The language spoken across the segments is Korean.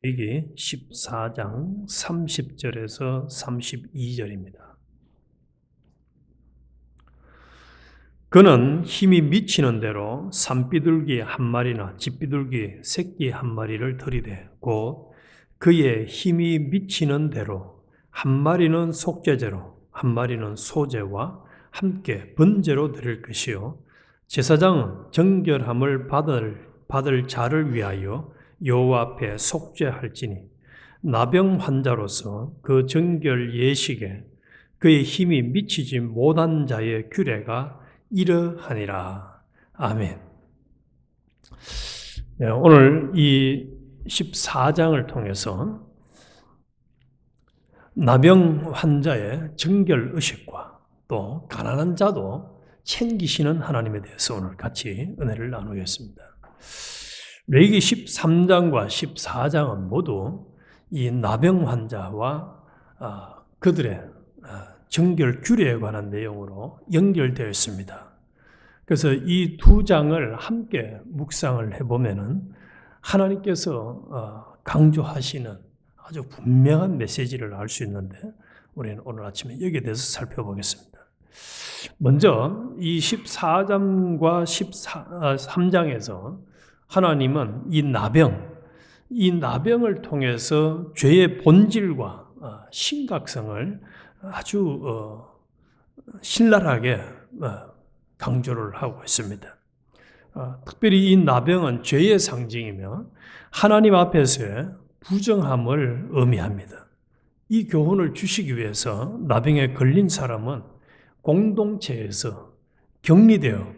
레위기 14장 30절에서 32절입니다. 그는 힘이 미치는 대로 산비둘기 한 마리나 집비둘기 새끼 한 마리를 들이되 곧 그의 힘이 미치는 대로 한 마리는 속죄제로 한 마리는 소제와 함께 번제로 드릴 것이요 제사장은 정결함을 받을 자를 위하여 여호와 앞에 속죄할지니 나병 환자로서 그 정결 예식에 그의 힘이 미치지 못한 자의 규례가 이러하니라. 아멘. 네, 오늘 이 14장을 통해서 나병 환자의 정결 의식과 또 가난한 자도 챙기시는 하나님에 대해서 오늘 같이 은혜를 나누겠습니다. 레위기 13장과 14장은 모두 이 나병 환자와 그들의 정결 규례에 관한 내용으로 연결되어 있습니다. 그래서 이 두 장을 함께 묵상을 해보면은 하나님께서 강조하시는 아주 분명한 메시지를 알 수 있는데 우리는 오늘 아침에 여기에 대해서 살펴보겠습니다. 먼저 이 14장과 13장에서 하나님은 이 나병을 통해서 죄의 본질과 심각성을 아주 신랄하게 강조를 하고 있습니다. 특별히 이 나병은 죄의 상징이며 하나님 앞에서의 부정함을 의미합니다. 이 교훈을 주시기 위해서 나병에 걸린 사람은 공동체에서 격리되어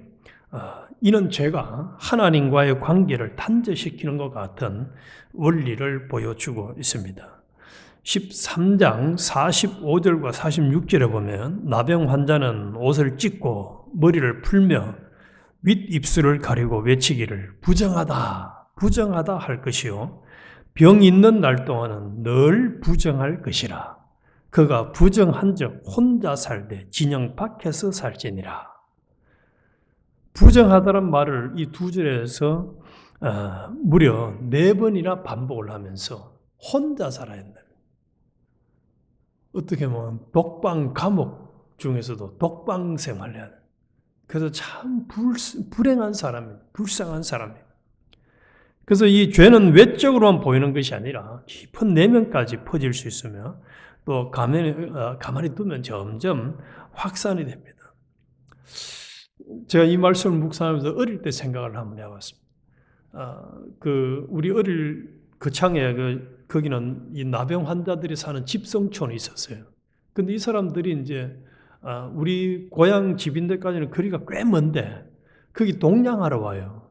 이는 죄가 하나님과의 관계를 단절시키는 것 같은 원리를 보여주고 있습니다. 13장 45절과 46절에 보면 나병 환자는 옷을 찢고 머리를 풀며 윗입술을 가리고 외치기를 부정하다, 부정하다 할 것이요 병 있는 날 동안은 늘 부정할 것이라. 그가 부정한 적 혼자 살되 진영 밖에서 살지니라. 부정하다는 말을 이 두 절에서 무려 4번이나 반복을 하면서 혼자 살아야 한다. 어떻게 보면 독방 감옥 중에서도 독방 생활을 해야 돼. 그래서 참 불행한 사람입니다. 불쌍한 사람입니다. 그래서 이 죄는 외적으로만 보이는 것이 아니라 깊은 내면까지 퍼질 수 있으며 또 가만히 두면 점점 확산이 됩니다. 제가 이 말씀을 묵상하면서 어릴 때 생각을 한번 해봤습니다. 우리 어릴 거창에 거기는 이 나병 환자들이 사는 집성촌이 있었어요. 근데 이 사람들이 이제 우리 고향 집인데까지는 거리가 꽤 먼데 거기 동냥하러 와요.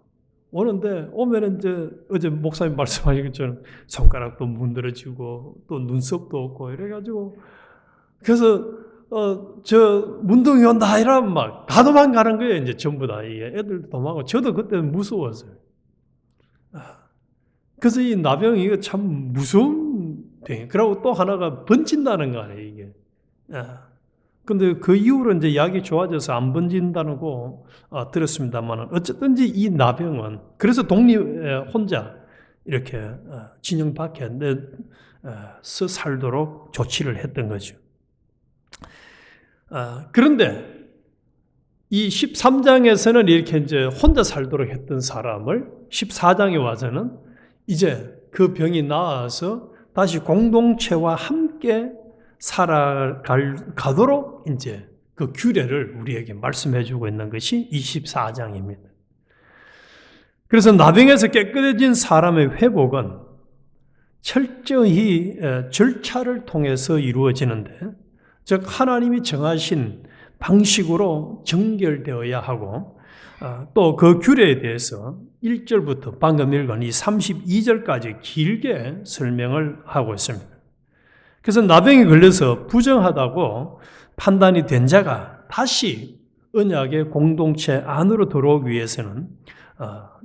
오는데 오면은 이제 어제 목사님 말씀하신 것처럼 손가락도 문드러지고 또 눈썹도 없고 이래가지고 그래서 저 문둥이 온다 이러면 막 다 도망가는 거예요. 이제 전부 다 이 애들 도망가고 저도 그때 무서웠어요. 그래서 이 나병이 이거 참 무서운 병이에요. 그리고 또 하나가 번진다는 거 아니에요, 이게. 근데 그 이후로 이제 약이 좋아져서 안 번진다고 들었습니다만, 어쨌든지 이 나병은, 그래서 혼자 이렇게 진영 밖에 내서 살도록 조치를 했던 거죠. 그런데 이 13장에서는 이렇게 이제 혼자 살도록 했던 사람을 14장에 와서는 이제 그 병이 나아서 다시 공동체와 함께 살아가도록 이제 그 규례를 우리에게 말씀해 주고 있는 것이 24장입니다. 그래서 나병에서 깨끗해진 사람의 회복은 철저히 절차를 통해서 이루어지는데, 즉 하나님이 정하신 방식으로 정결되어야 하고 또 그 규례에 대해서 1절부터 방금 읽은 이 32절까지 길게 설명을 하고 있습니다. 그래서 나병이 걸려서 부정하다고 판단이 된 자가 다시 언약의 공동체 안으로 들어오기 위해서는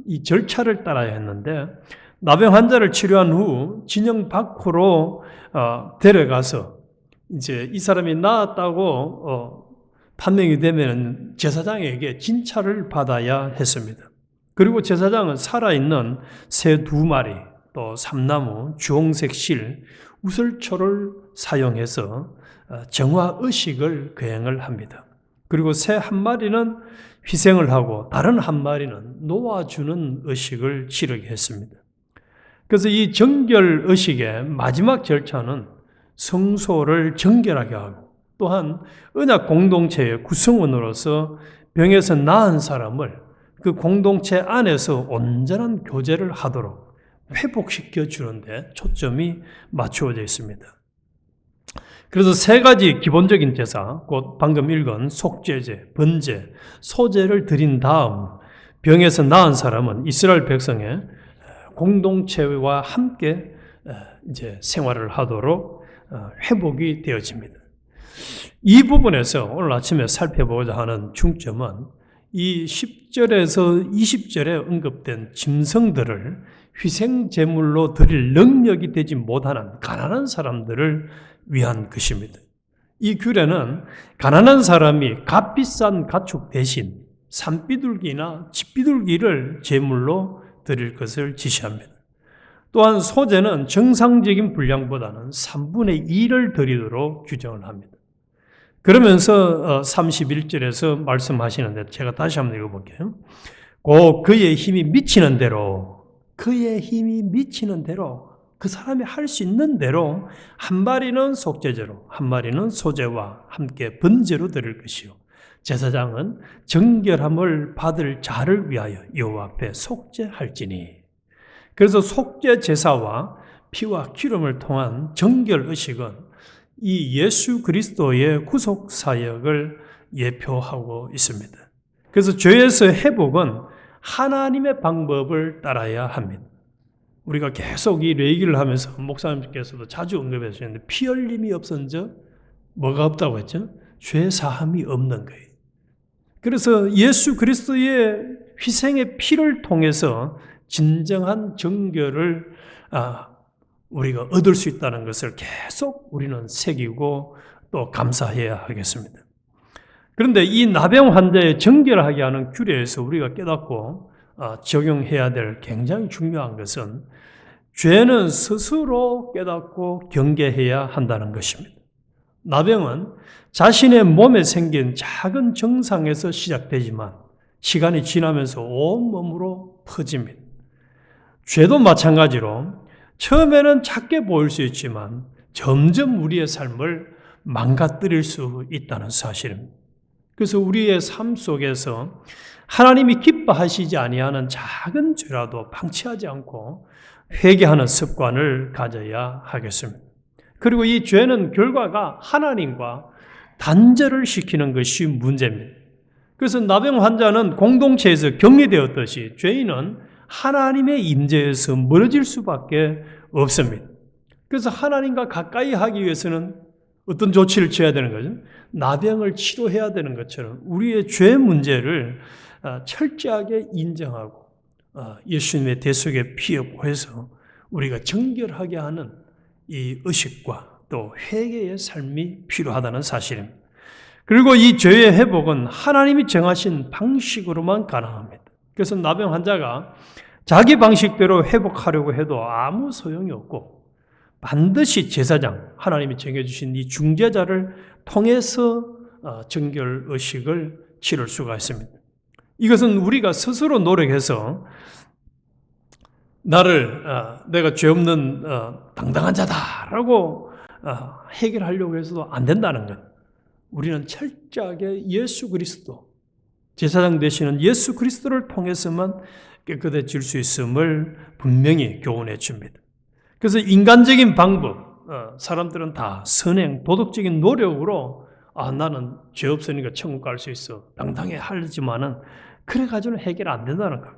이 절차를 따라야 했는데, 나병 환자를 치료한 후 진영 밖으로 데려가서 이제 이 사람이 나았다고 판명이 되면 제사장에게 진찰을 받아야 했습니다. 그리고 제사장은 살아있는 새 2마리, 또 삼나무, 주홍색 실, 우설초를 사용해서 정화의식을 거행을 합니다. 그리고 새 한 마리는 희생을 하고 다른 한 마리는 놓아주는 의식을 치르게 했습니다. 그래서 이 정결 의식의 마지막 절차는 성소를 정결하게 하고 또한 언약 공동체의 구성원으로서 병에서 나은 사람을 그 공동체 안에서 온전한 교제를 하도록 회복시켜 주는데 초점이 맞추어져 있습니다. 그래서 세 가지 기본적인 제사, 곧 방금 읽은 속죄제, 번제, 소제를 드린 다음 병에서 나은 사람은 이스라엘 백성의 공동체와 함께 이제 생활을 하도록 회복이 되어집니다. 이 부분에서 오늘 아침에 살펴보고자 하는 중점은 이 10절에서 20절에 언급된 짐승들을 희생제물로 드릴 능력이 되지 못하는 가난한 사람들을 위한 것입니다. 이 규례는 가난한 사람이 값비싼 가축 대신 산비둘기나 집비둘기를 제물로 드릴 것을 지시합니다. 또한 소제는 정상적인 분량보다는 3분의 2를 드리도록 규정을 합니다. 그러면서 31절에서 말씀하시는데 제가 다시 한번 읽어볼게요. 그의 힘이 미치는 대로 그 사람이 할 수 있는 대로 한 마리는 속죄제로 한 마리는 소제와 함께 번제로 드릴 것이요 제사장은 정결함을 받을 자를 위하여 여호와 앞에 속죄할지니. 그래서 속죄 제사와 피와 기름을 통한 정결 의식은 이 예수 그리스도의 구속 사역을 예표하고 있습니다. 그래서 죄에서 회복은 하나님의 방법을 따라야 합니다. 우리가 계속 이 얘기를 하면서 목사님께서도 자주 언급해 주시는데 피 흘림이 없은저 뭐가 없다고 했죠? 죄 사함이 없는 거예요. 그래서 예수 그리스도의 희생의 피를 통해서 진정한 정결을 우리가 얻을 수 있다는 것을 계속 우리는 새기고 또 감사해야 하겠습니다. 그런데 이 나병 환자의 정결하게 하는 규례에서 우리가 깨닫고 적용해야 될 굉장히 중요한 것은 죄는 스스로 깨닫고 경계해야 한다는 것입니다. 나병은 자신의 몸에 생긴 작은 증상에서 시작되지만 시간이 지나면서 온몸으로 퍼집니다. 죄도 마찬가지로 처음에는 작게 보일 수 있지만 점점 우리의 삶을 망가뜨릴 수 있다는 사실입니다. 그래서 우리의 삶 속에서 하나님이 기뻐하시지 아니하는 작은 죄라도 방치하지 않고 회개하는 습관을 가져야 하겠습니다. 그리고 이 죄는 결과가 하나님과 단절을 시키는 것이 문제입니다. 그래서 나병 환자는 공동체에서 격리되었듯이 죄인은 하나님의 임재에서 멀어질 수밖에 없습니다. 그래서 하나님과 가까이 하기 위해서는 어떤 조치를 취해야 되는 거죠? 나병을 치료해야 되는 것처럼 우리의 죄 문제를 철저하게 인정하고 예수님의 대속의 피에 보여서 우리가 정결하게 하는 이 의식과 또 회개의 삶이 필요하다는 사실입니다. 그리고 이 죄의 회복은 하나님이 정하신 방식으로만 가능합니다. 그래서 나병 환자가 자기 방식대로 회복하려고 해도 아무 소용이 없고 반드시 제사장, 하나님이 정해주신 이 중재자를 통해서 정결 의식을 치를 수가 있습니다. 이것은 우리가 스스로 노력해서 내가 죄 없는 당당한 자다라고 해결하려고 해서도 안 된다는 것. 우리는 철저하게 예수 그리스도, 제사장 되시는 예수 그리스도를 통해서만 깨끗해질 수 있음을 분명히 교훈해 줍니다. 그래서 인간적인 방법, 사람들은 다 선행, 도덕적인 노력으로 나는 죄 없으니까 천국 갈 수 있어. 당당해 하지만은 그래가지고는 해결 안 된다는 거예요.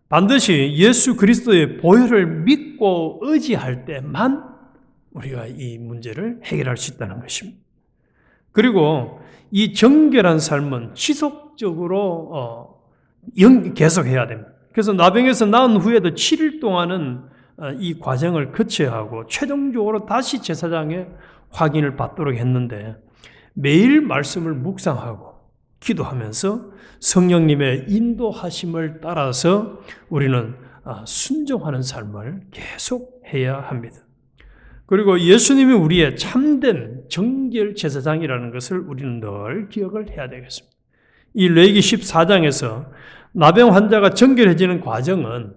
반드시 예수 그리스도의 보혈을 믿고 의지할 때만 우리가 이 문제를 해결할 수 있다는 것입니다. 그리고 이 정결한 삶은 지속적으로 계속해야 됩니다. 그래서 나병에서 나은 후에도 7일 동안은 이 과정을 거쳐야 하고 최종적으로 다시 제사장의 확인을 받도록 했는데 매일 말씀을 묵상하고 기도하면서 성령님의 인도하심을 따라서 우리는 순종하는 삶을 계속 해야 합니다. 그리고 예수님이 우리의 참된 정결 제사장이라는 것을 우리는 늘 기억을 해야 되겠습니다. 이 레위기 14장에서 나병 환자가 정결해지는 과정은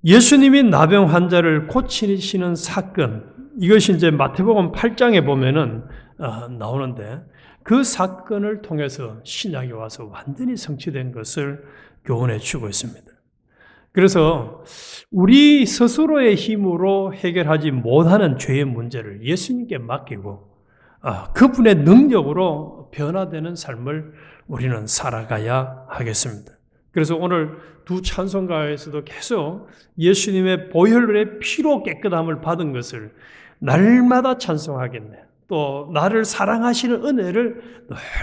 예수님이 나병 환자를 고치시는 사건, 이것이 이제 마태복음 8장에 보면은 나오는데 그 사건을 통해서 신약이 와서 완전히 성취된 것을 교훈해 주고 있습니다. 그래서 우리 스스로의 힘으로 해결하지 못하는 죄의 문제를 예수님께 맡기고 그분의 능력으로 변화되는 삶을 우리는 살아가야 하겠습니다. 그래서 오늘 두 찬송가에서도 계속 예수님의 보혈의 피로 깨끗함을 받은 것을 날마다 찬송하겠네. 또 나를 사랑하시는 은혜를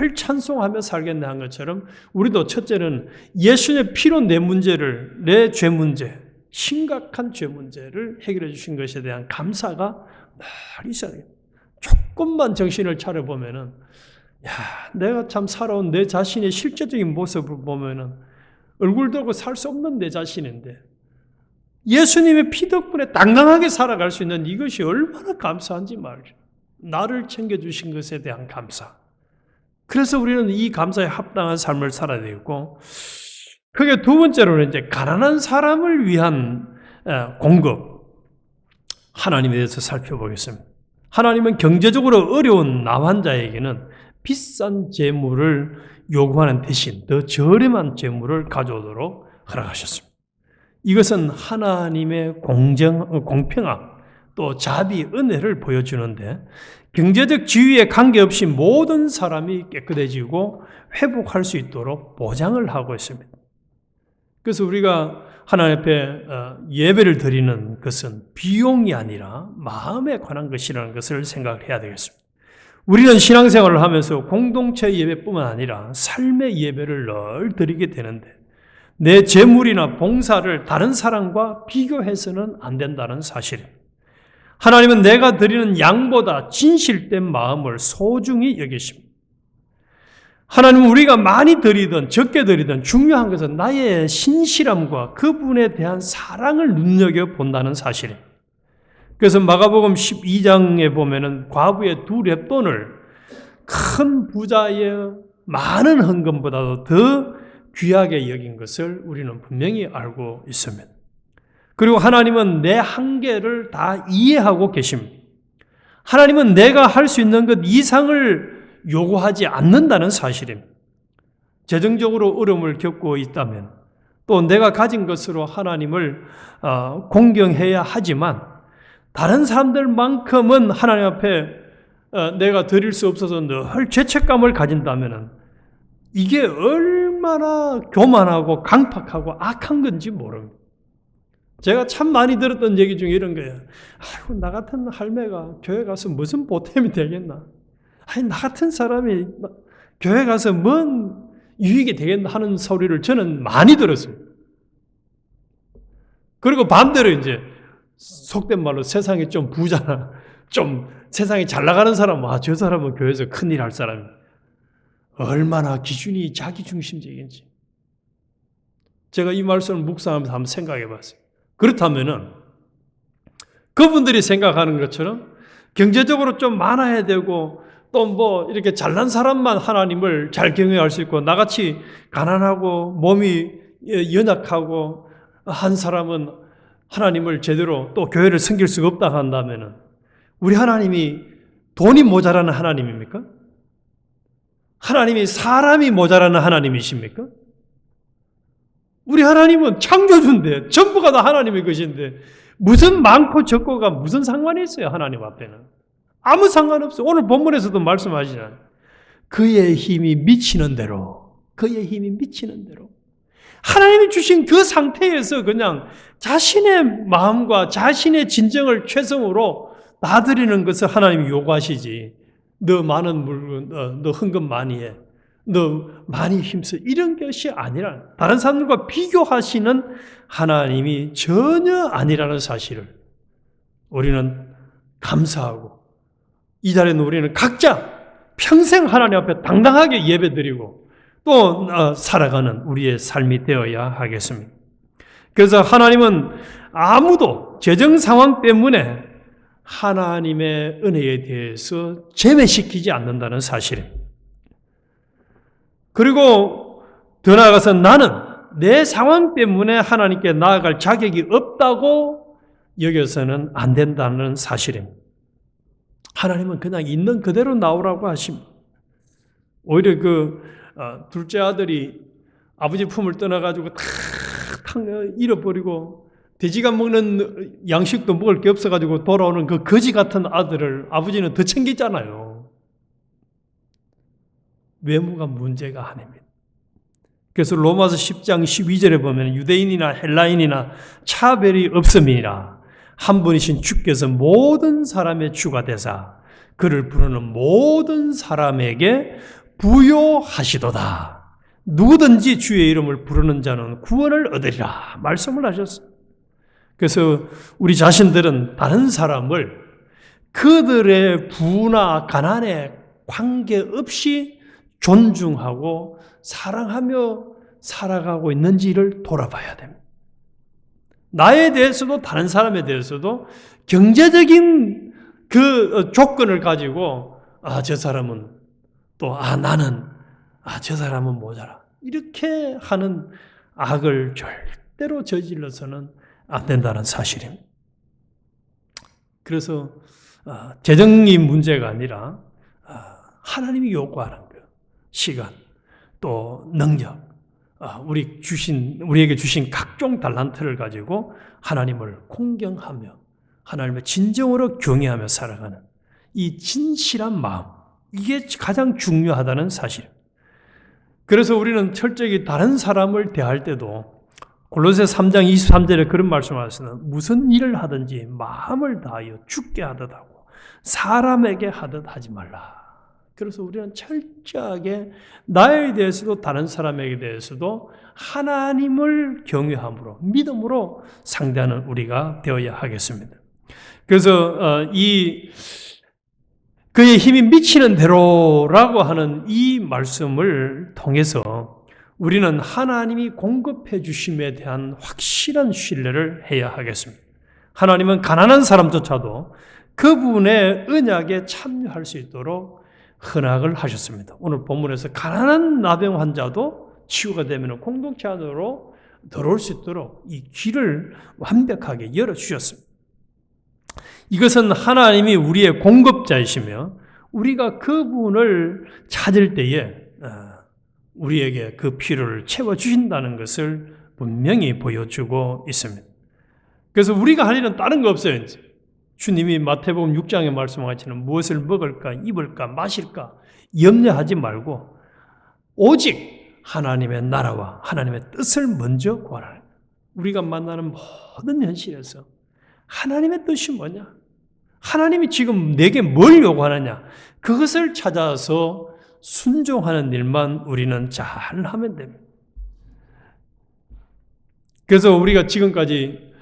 늘 찬송하며 살겠네 한 것처럼 우리도 첫째는 예수님의 피로 내 문제를, 내 죄 문제, 심각한 죄 문제를 해결해 주신 것에 대한 감사가 늘 있어야 돼요. 조금만 정신을 차려보면은 내가 참 살아온 내 자신의 실제적인 모습을 보면은 얼굴 들고 살 수 없는 내 자신인데 예수님의 피 덕분에 당당하게 살아갈 수 있는 이것이 얼마나 감사한지 말이죠. 나를 챙겨주신 것에 대한 감사. 그래서 우리는 이 감사에 합당한 삶을 살아야 되겠고, 그게 두 번째로는 이제 가난한 사람을 위한 공급. 하나님에 대해서 살펴보겠습니다. 하나님은 경제적으로 어려운 나환자에게는 비싼 재물을 요구하는 대신 더 저렴한 재물을 가져오도록 허락하셨습니다. 이것은 하나님의 공평함, 또 자비, 은혜를 보여주는데 경제적 지위에 관계없이 모든 사람이 깨끗해지고 회복할 수 있도록 보장을 하고 있습니다. 그래서 우리가 하나님 앞에 예배를 드리는 것은 비용이 아니라 마음에 관한 것이라는 것을 생각을 해야 되겠습니다. 우리는 신앙생활을 하면서 공동체 예배뿐만 아니라 삶의 예배를 늘 드리게 되는데 내 재물이나 봉사를 다른 사람과 비교해서는 안 된다는 사실입니다. 하나님은 내가 드리는 양보다 진실된 마음을 소중히 여기십니다. 하나님은 우리가 많이 드리든 적게 드리든 중요한 것은 나의 신실함과 그분에 대한 사랑을 눈여겨본다는 사실입니다. 그래서 마가복음 12장에 보면은 과부의 2렙돈을 큰 부자의 많은 헌금보다도 더 귀하게 여긴 것을 우리는 분명히 알고 있습니다. 그리고 하나님은 내 한계를 다 이해하고 계십니다. 하나님은 내가 할 수 있는 것 이상을 요구하지 않는다는 사실입니다. 재정적으로 어려움을 겪고 있다면 또 내가 가진 것으로 하나님을 공경해야 하지만 다른 사람들만큼은 하나님 앞에 내가 드릴 수 없어서 늘 죄책감을 가진다면 이게 얼마나 교만하고 강팍하고 악한 건지 모릅니다. 제가 참 많이 들었던 얘기 중에 이런 거예요. 아이고, 나 같은 할매가 교회 가서 무슨 보탬이 되겠나? 아니, 나 같은 사람이 교회 가서 뭔 유익이 되겠나 하는 소리를 저는 많이 들었어요. 그리고 반대로 이제 속된 말로 세상에 좀 부자나 좀 세상에 잘 나가는 사람, 저 사람은 교회에서 큰일 할 사람이 얼마나 기준이 자기중심적인지. 제가 이 말씀을 묵상하면서 한번 생각해 봤어요. 그렇다면은 그분들이 생각하는 것처럼 경제적으로 좀 많아야 되고 또 뭐 이렇게 잘난 사람만 하나님을 잘 경외할 수 있고 나같이 가난하고 몸이 연약하고 한 사람은 하나님을 제대로 또 교회를 섬길 수가 없다 한다면은 우리 하나님이 돈이 모자라는 하나님입니까? 하나님이 사람이 모자라는 하나님이십니까? 우리 하나님은 창조주인데 전부가 다 하나님의 것인데 무슨 많고 적고가 무슨 상관이 있어요? 하나님 앞에는 아무 상관없어요. 오늘 본문에서도 말씀하시잖아요. 그의 힘이 미치는 대로 하나님이 주신 그 상태에서 그냥 자신의 마음과 자신의 진정을 최선으로 나드리는 것을 하나님이 요구하시지. 너 많은 물건, 너 헌금 많이 해. 너 많이 힘써. 이런 것이 아니라 다른 사람들과 비교하시는 하나님이 전혀 아니라는 사실을 우리는 감사하고 이 자리에는 우리는 각자 평생 하나님 앞에 당당하게 예배드리고 또 살아가는 우리의 삶이 되어야 하겠습니다. 그래서 하나님은 아무도 재정 상황 때문에 하나님의 은혜에 대해서 제외시키지 않는다는 사실입니다. 그리고 더 나아가서 나는 내 상황 때문에 하나님께 나아갈 자격이 없다고 여겨서는 안 된다는 사실입니다. 하나님은 그냥 있는 그대로 나오라고 하십니다. 오히려 둘째 아들이 아버지 품을 떠나가지고 탁 잃어버리고 돼지가 먹는 양식도 먹을 게 없어가지고 돌아오는 그 거지 같은 아들을 아버지는 더 챙기잖아요. 외모가 문제가 아닙니다. 그래서 로마서 10장 12절에 보면 유대인이나 헬라인이나 차별이 없음이니라 한 분이신 주께서 모든 사람의 주가 되사 그를 부르는 모든 사람에게 부요하시도다. 누구든지 주의 이름을 부르는 자는 구원을 얻으리라 말씀을 하셨어요. 그래서 우리 자신들은 다른 사람을 그들의 부나 가난에 관계없이 존중하고 사랑하며 살아가고 있는지를 돌아봐야 됩니다. 나에 대해서도 다른 사람에 대해서도 경제적인 그 조건을 가지고 저 사람은 또 나는 저 사람은 모자라 이렇게 하는 악을 절대로 저질러서는 안 된다는 사실입니다. 그래서 재정이 문제가 아니라 하나님이 요구하는 것, 시간, 또 능력, 우리에게 주신 각종 달란트를 가지고 하나님을 공경하며 하나님을 진정으로 경외하며 살아가는 이 진실한 마음, 이게 가장 중요하다는 사실입니다. 그래서 우리는 철저히 다른 사람을 대할 때도 골로새 3장 23절에 그런 말씀을 하시는 무슨 일을 하든지 마음을 다하여 죽게 하듯 하고 사람에게 하듯 하지 말라. 그래서 우리는 철저하게 나에 대해서도 다른 사람에게 대해서도 하나님을 경외함으로 믿음으로 상대하는 우리가 되어야 하겠습니다. 그래서 그의 힘이 미치는 대로라고 하는 이 말씀을 통해서 우리는 하나님이 공급해 주심에 대한 확실한 신뢰를 해야 하겠습니다. 하나님은 가난한 사람조차도 그분의 언약에 참여할 수 있도록 헌악을 하셨습니다. 오늘 본문에서 가난한 나병 환자도 치유가 되면 공동체 안으로 들어올 수 있도록 이 길을 완벽하게 열어주셨습니다. 이것은 하나님이 우리의 공급자이시며 우리가 그분을 찾을 때에 우리에게 그 필요를 채워주신다는 것을 분명히 보여주고 있습니다. 그래서 우리가 할 일은 다른 거 없어요. 이제. 주님이 마태복음 6장에 말씀하시는 무엇을 먹을까, 입을까, 마실까 염려하지 말고 오직 하나님의 나라와 하나님의 뜻을 먼저 구하라. 우리가 만나는 모든 현실에서 하나님의 뜻이 뭐냐? 하나님이 지금 내게 뭘 요구하느냐? 그것을 찾아서 순종하는 일만 우리는 잘 하면 됩니다. 그래서 우리가 지금까지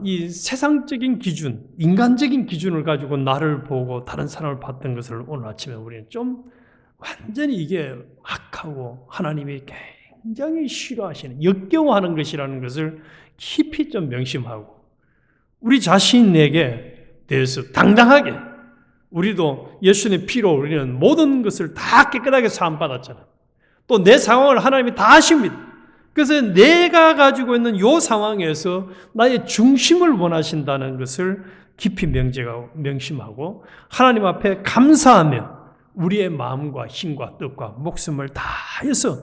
이 세상적인 기준, 인간적인 기준을 가지고 나를 보고 다른 사람을 봤던 것을 오늘 아침에 우리는 좀 완전히 이게 악하고 하나님이 굉장히 싫어하시는, 역겨워하는 것이라는 것을 깊이 좀 명심하고 우리 자신에게 대해서 당당하게 우리도 예수님의 피로 우리는 모든 것을 다 깨끗하게 사함받았잖아요. 또 내 상황을 하나님이 다 아십니다. 그래서 내가 가지고 있는 이 상황에서 나의 중심을 원하신다는 것을 깊이 명심하고 하나님 앞에 감사하며 우리의 마음과 힘과 뜻과 목숨을 다해서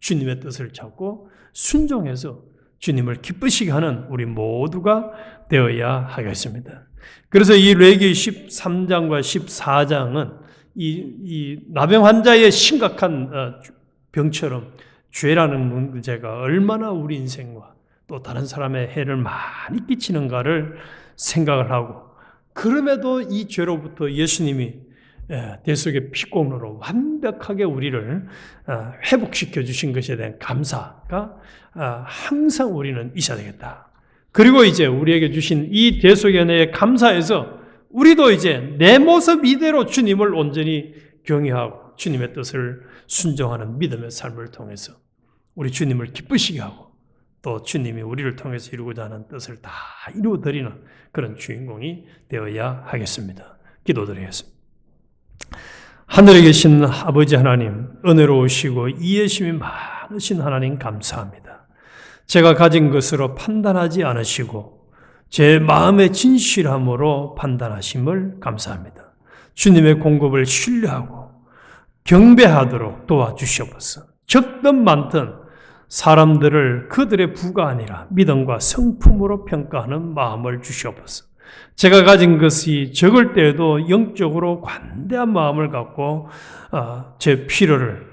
주님의 뜻을 찾고 순종해서 주님을 기쁘시게 하는 우리 모두가 되어야 하겠습니다. 그래서 이 레위기 13장과 14장은 이 나병 환자의 심각한 병처럼 죄라는 문제가 얼마나 우리 인생과 또 다른 사람의 해를 많이 끼치는가를 생각을 하고 그럼에도 이 죄로부터 예수님이 대속의 피공로로 완벽하게 우리를 회복시켜 주신 것에 대한 감사가 항상 우리는 있어야 되겠다. 그리고 이제 우리에게 주신 이 대속의 은혜에 감사해서 우리도 이제 내 모습 이대로 주님을 온전히 경외하고 주님의 뜻을 순종하는 믿음의 삶을 통해서 우리 주님을 기쁘시게 하고 또 주님이 우리를 통해서 이루고자 하는 뜻을 다 이루어드리는 그런 주인공이 되어야 하겠습니다. 기도드리겠습니다. 하늘에 계신 아버지 하나님, 은혜로우시고 이해심이 많으신 하나님 감사합니다. 제가 가진 것으로 판단하지 않으시고 제 마음의 진실함으로 판단하심을 감사합니다. 주님의 공급을 신뢰하고 경배하도록 도와주시옵소서. 적든 많든 사람들을 그들의 부가 아니라 믿음과 성품으로 평가하는 마음을 주시옵소서. 제가 가진 것이 적을 때에도 영적으로 관대한 마음을 갖고 제 필요를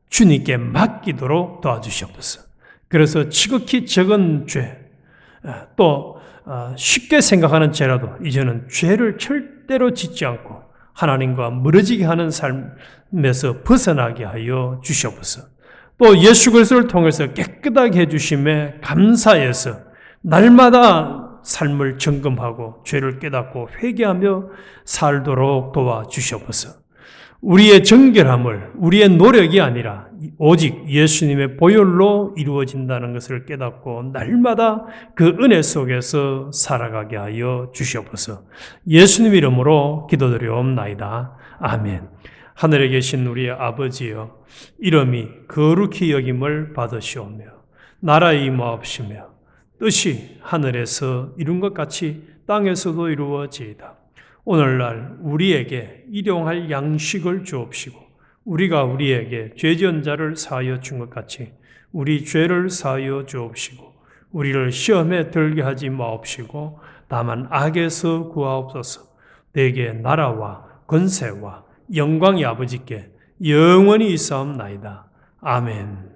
주님께 맡기도록 도와주시옵소서. 그래서 지극히 적은 죄, 또 쉽게 생각하는 죄라도 이제는 죄를 절대로 짓지 않고 하나님과 멀어지게 하는 삶에서 벗어나게 하여 주시옵소서. 또 예수 그리스도를 통해서 깨끗하게 해주심에 감사해서 날마다 삶을 점검하고 죄를 깨닫고 회개하며 살도록 도와주시옵소서. 우리의 정결함을 우리의 노력이 아니라 오직 예수님의 보혈로 이루어진다는 것을 깨닫고 날마다 그 은혜 속에서 살아가게 하여 주시옵소서. 예수님 이름으로 기도드리옵나이다. 아멘. 하늘에 계신 우리의 아버지여, 이름이 거룩히 여김을 받으시오며 나라의 임하옵시며 뜻이 하늘에서 이룬 것 같이 땅에서도 이루어지이다. 오늘날 우리에게 일용할 양식을 주옵시고 우리가 우리에게 죄 지은 자를 사하여 준 것 같이 우리 죄를 사하여 주옵시고 우리를 시험에 들게 하지 마옵시고 다만 악에서 구하옵소서. 내게 나라와 권세와 영광이 아버지께 영원히 있사옵나이다. 아멘.